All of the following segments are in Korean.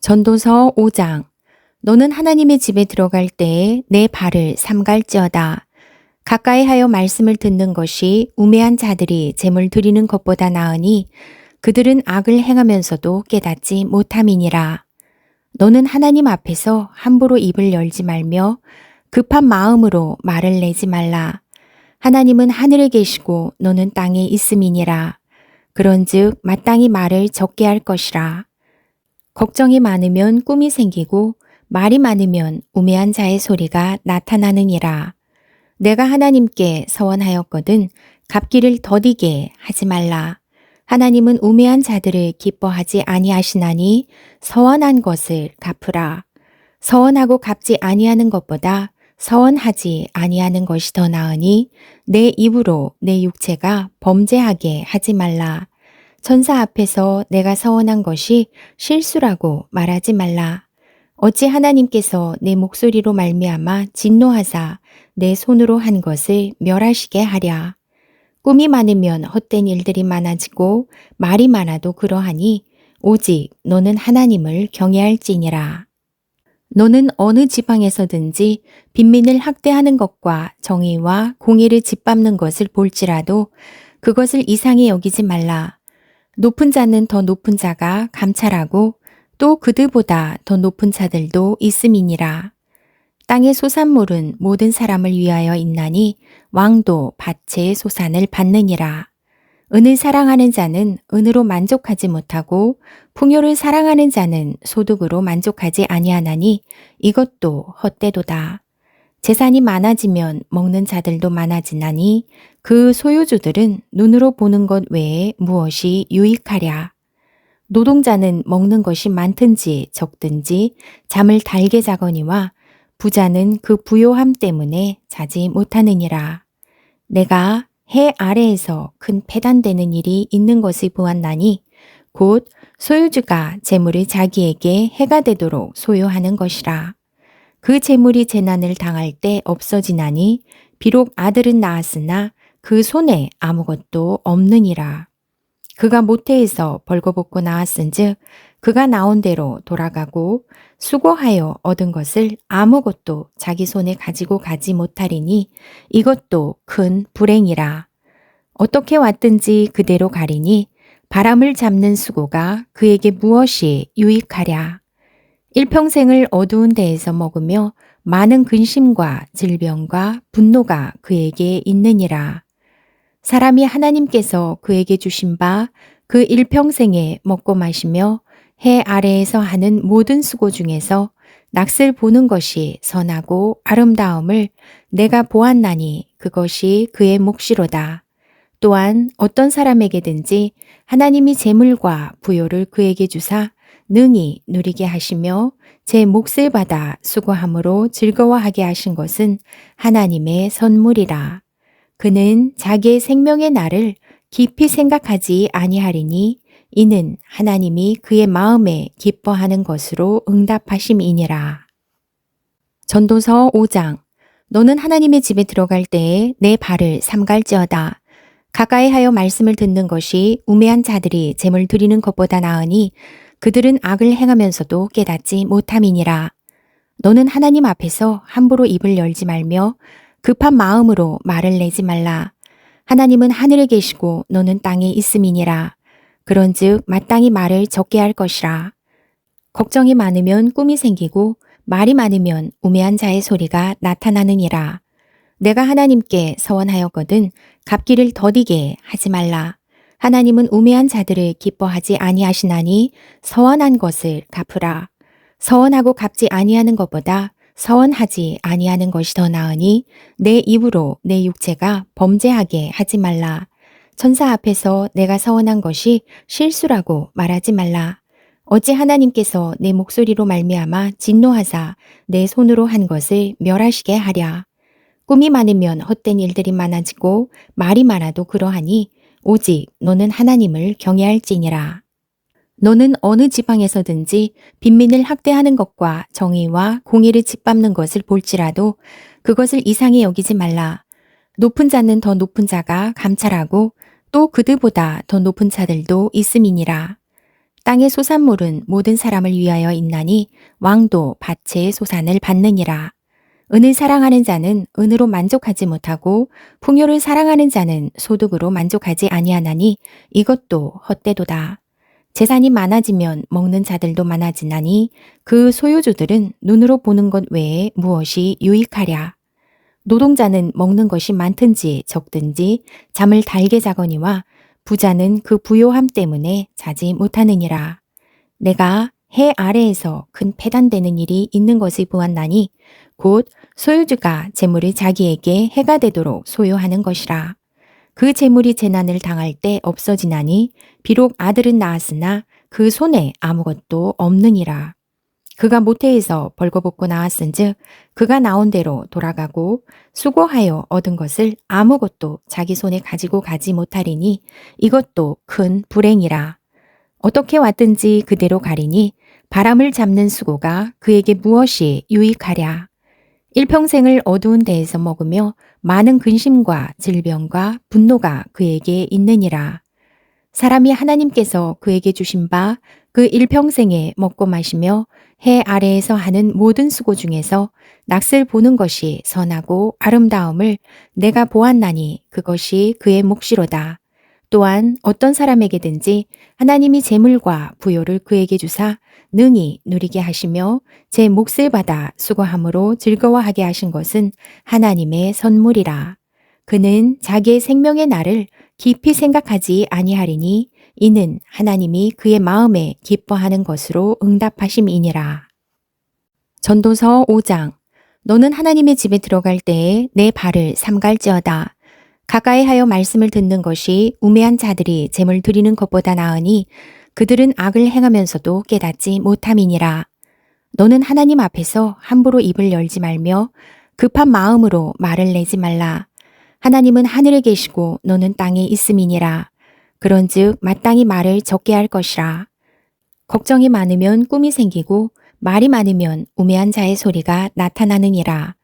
전도서 5장. 너는 하나님의 집에 들어갈 때에 내 발을 삼갈지어다. 가까이 하여 말씀을 듣는 것이 우매한 자들이 재물 드리는 것보다 나으니 그들은 악을 행하면서도 깨닫지 못함이니라. 너는 하나님 앞에서 함부로 입을 열지 말며 급한 마음으로 말을 내지 말라. 하나님은 하늘에 계시고 너는 땅에 있음이니라. 그런즉 마땅히 말을 적게 할 것이라. 걱정이 많으면 꿈이 생기고 말이 많으면 우매한 자의 소리가 나타나느니라. 내가 하나님께 서원하였거든 갚기를 더디게 하지 말라. 하나님은 우매한 자들을 기뻐하지 아니하시나니 서원한 것을 갚으라. 서원하고 갚지 아니하는 것보다 서원하지 아니하는 것이 더 나으니 내 입으로 내 육체가 범죄하게 하지 말라. 천사 앞에서 내가 서원한 것이 실수라고 말하지 말라. 어찌 하나님께서 내 목소리로 말미암아 진노하사 내 손으로 한 것을 멸하시게 하랴. 꿈이 많으면 헛된 일들이 많아지고 말이 많아도 그러하니 오직 너는 하나님을 경외할지니라. 너는 어느 지방에서든지 빈민을 학대하는 것과 정의와 공의를 짓밟는 것을 볼지라도 그것을 이상히 여기지 말라. 높은 자는 더 높은 자가 감찰하고 또 그들보다 더 높은 자들도 있음이니라. 땅의 소산물은 모든 사람을 위하여 있나니 왕도 밭의 소산을 받느니라. 은을 사랑하는 자는 은으로 만족하지 못하고 풍요를 사랑하는 자는 소득으로 만족하지 아니하나니 이것도 헛되도다. 재산이 많아지면 먹는 자들도 많아지나니 그 소유주들은 눈으로 보는 것 외에 무엇이 유익하랴. 노동자는 먹는 것이 많든지 적든지 잠을 달게 자거니와 부자는 그 부요함 때문에 자지 못하느니라. 내가 해 아래에서 큰 패단되는 일이 있는 것을 보았나니 곧 소유주가 재물을 자기에게 해가 되도록 소유하는 것이라. 그 재물이 재난을 당할 때 없어지나니 비록 아들은 낳았으나 그 손에 아무것도 없느니라. 그가 모태에서 벌거벗고 나왔은즉 그가 나온 대로 돌아가고 수고하여 얻은 것을 아무것도 자기 손에 가지고 가지 못하리니 이것도 큰 불행이라. 어떻게 왔든지 그대로 가리니 바람을 잡는 수고가 그에게 무엇이 유익하랴. 일평생을 어두운 데에서 먹으며 많은 근심과 질병과 분노가 그에게 있느니라. 사람이 하나님께서 그에게 주신 바 그 일평생에 먹고 마시며 해 아래에서 하는 모든 수고 중에서 낯을 보는 것이 선하고 아름다움을 내가 보았나니 그것이 그의 몫이로다. 또한 어떤 사람에게든지 하나님이 재물과 부요를 그에게 주사 능히 누리게 하시며 제 몫을 받아 수고함으로 즐거워하게 하신 것은 하나님의 선물이라. 그는 자기의 생명의 날을 깊이 생각하지 아니하리니 이는 하나님이 그의 마음에 기뻐하는 것으로 응답하심이니라. 전도서 5장. 너는 하나님의 집에 들어갈 때에 내 발을 삼갈지어다. 가까이 하여 말씀을 듣는 것이 우매한 자들이 재물 드리는 것보다 나으니 그들은 악을 행하면서도 깨닫지 못함이니라. 너는 하나님 앞에서 함부로 입을 열지 말며 급한 마음으로 말을 내지 말라. 하나님은 하늘에 계시고 너는 땅에 있음이니라. 그런즉 마땅히 말을 적게 할 것이라. 걱정이 많으면 꿈이 생기고 말이 많으면 우매한 자의 소리가 나타나느니라. 내가 하나님께 서원하였거든 갚기를 더디게 하지 말라. 하나님은 우매한 자들을 기뻐하지 아니하시나니 서원한 것을 갚으라. 서원하고 갚지 아니하는 것보다 서원하지 아니하는 것이 더 나으니 내 입으로 내 육체가 범죄하게 하지 말라. 천사 앞에서 내가 서원한 것이 실수라고 말하지 말라. 어찌 하나님께서 내 목소리로 말미암아 진노하사 내 손으로 한 것을 멸하시게 하랴. 꿈이 많으면 헛된 일들이 많아지고 말이 많아도 그러하니 오직 너는 하나님을 경외할지니라. 너는 어느 지방에서든지 빈민을 학대하는 것과 정의와 공의를 짓밟는 것을 볼지라도 그것을 이상히 여기지 말라. 높은 자는 더 높은 자가 감찰하고 또 그들보다 더 높은 자들도 있음이니라. 땅의 소산물은 모든 사람을 위하여 있나니 왕도 밭의 소산을 받느니라. 은을 사랑하는 자는 은으로 만족하지 못하고 풍요를 사랑하는 자는 소득으로 만족하지 아니하나니 이것도 헛되도다. 재산이 많아지면 먹는 자들도 많아지나니 그 소유주들은 눈으로 보는 것 외에 무엇이 유익하랴. 노동자는 먹는 것이 많든지 적든지 잠을 달게 자거니와 부자는 그 부요함 때문에 자지 못하느니라. 내가 해 아래에서 큰 패단되는 일이 있는 것을 보았나니 곧 소유주가 재물을 자기에게 해가 되도록 소유하는 것이라. 그 재물이 재난을 당할 때 없어지나니 비록 아들은 낳았으나 그 손에 아무것도 없느니라. 그가 모태에서 벌거벗고 나왔은즉 그가 나온 대로 돌아가고 수고하여 얻은 것을 아무것도 자기 손에 가지고 가지 못하리니 이것도 큰 불행이라. 어떻게 왔든지 그대로 가리니 바람을 잡는 수고가 그에게 무엇이 유익하랴. 일평생을 어두운 데에서 먹으며 많은 근심과 질병과 분노가 그에게 있느니라. 사람이 하나님께서 그에게 주신 바 그 일평생에 먹고 마시며 해 아래에서 하는 모든 수고 중에서 낯을 보는 것이 선하고 아름다움을 내가 보았나니 그것이 그의 몫이로다. 또한 어떤 사람에게든지 하나님이 재물과 부요를 그에게 주사 능히 누리게 하시며 제 몫을 받아 수고함으로 즐거워하게 하신 것은 하나님의 선물이라. 그는 자기의 생명의 날을 깊이 생각하지 아니하리니 이는 하나님이 그의 마음에 기뻐하는 것으로 응답하심이니라. 전도서 5장. 너는 하나님의 집에 들어갈 때에 내 발을 삼갈지어다. 가까이 하여 말씀을 듣는 것이 우매한 자들이 재물 드리는 것보다 나으니 그들은 악을 행하면서도 깨닫지 못함이니라. 너는 하나님 앞에서 함부로 입을 열지 말며 급한 마음으로 말을 내지 말라. 하나님은 하늘에 계시고 너는 땅에 있음이니라. 그런즉 마땅히 말을 적게 할 것이라. 걱정이 많으면 꿈이 생기고 말이 많으면 우매한 자의 소리가 나타나느니라.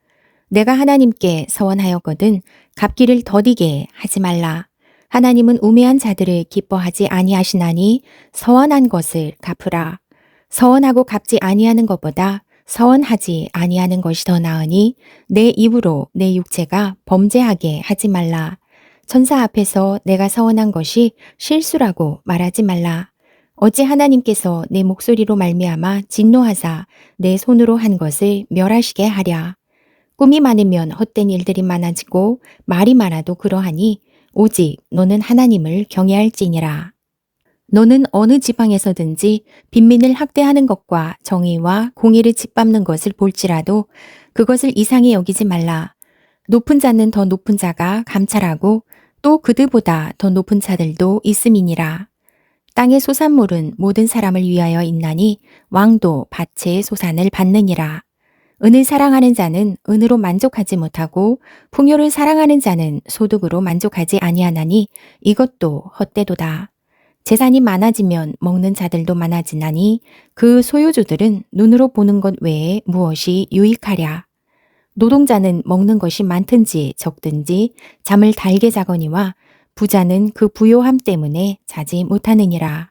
내가 하나님께 서원하였거든 갚기를 더디게 하지 말라. 하나님은 우매한 자들을 기뻐하지 아니하시나니 서원한 것을 갚으라. 서원하고 갚지 아니하는 것보다 서원하지 아니하는 것이 더 나으니 내 입으로 내 육체가 범죄하게 하지 말라. 천사 앞에서 내가 서원한 것이 실수라고 말하지 말라. 어찌 하나님께서 내 목소리로 말미암아 진노하사 내 손으로 한 것을 멸하시게 하랴. 꿈이 많으면 헛된 일들이 많아지고 말이 많아도 그러하니 오직 너는 하나님을 경외할지니라. 너는 어느 지방에서든지 빈민을 학대하는 것과 정의와 공의를 짓밟는 것을 볼지라도 그것을 이상히 여기지 말라. 높은 자는 더 높은 자가 감찰하고 또 그들보다 더 높은 자들도 있음이니라. 땅의 소산물은 모든 사람을 위하여 있나니 왕도 밭의 소산을 받느니라. 은을 사랑하는 자는 은으로 만족하지 못하고 풍요를 사랑하는 자는 소득으로 만족하지 아니하나니 이것도 헛되도다. 재산이 많아지면 먹는 자들도 많아지나니 그 소유주들은 눈으로 보는 것 외에 무엇이 유익하랴. 노동자는 먹는 것이 많든지 적든지 잠을 달게 자거니와 부자는 그 부요함 때문에 자지 못하느니라.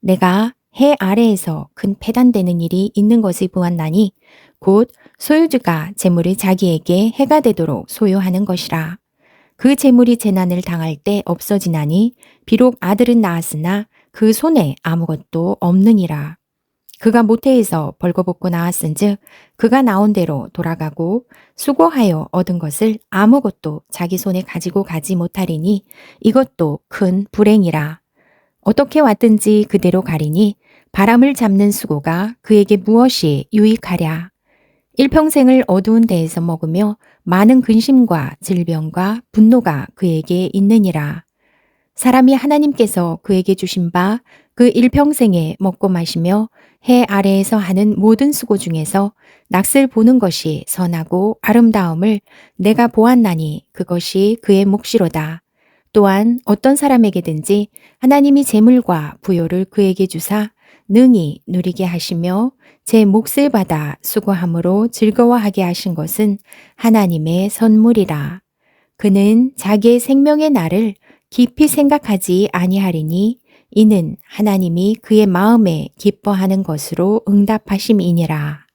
내가 해 아래에서 큰 패단되는 일이 있는 것을 보았나니 곧 소유주가 재물을 자기에게 해가 되도록 소유하는 것이라. 그 재물이 재난을 당할 때 없어지나니 비록 아들은 낳았으나 그 손에 아무것도 없느니라. 그가 모태에서 벌거벗고 나왔은즉 그가 나온 대로 돌아가고 수고하여 얻은 것을 아무것도 자기 손에 가지고 가지 못하리니 이것도 큰 불행이라. 어떻게 왔든지 그대로 가리니 바람을 잡는 수고가 그에게 무엇이 유익하랴. 일평생을 어두운 데에서 먹으며 많은 근심과 질병과 분노가 그에게 있느니라. 사람이 하나님께서 그에게 주신 바 그 일평생에 먹고 마시며 해 아래에서 하는 모든 수고 중에서 낯을 보는 것이 선하고 아름다움을 내가 보았나니 그것이 그의 몫이로다. 또한 어떤 사람에게든지 하나님이 재물과 부요를 그에게 주사 능히 누리게 하시며 제 몫을 받아 수고함으로 즐거워하게 하신 것은 하나님의 선물이라. 그는 자기의 생명의 날을 깊이 생각하지 아니하리니 이는 하나님이 그의 마음에 기뻐하는 것으로 응답하심이니라.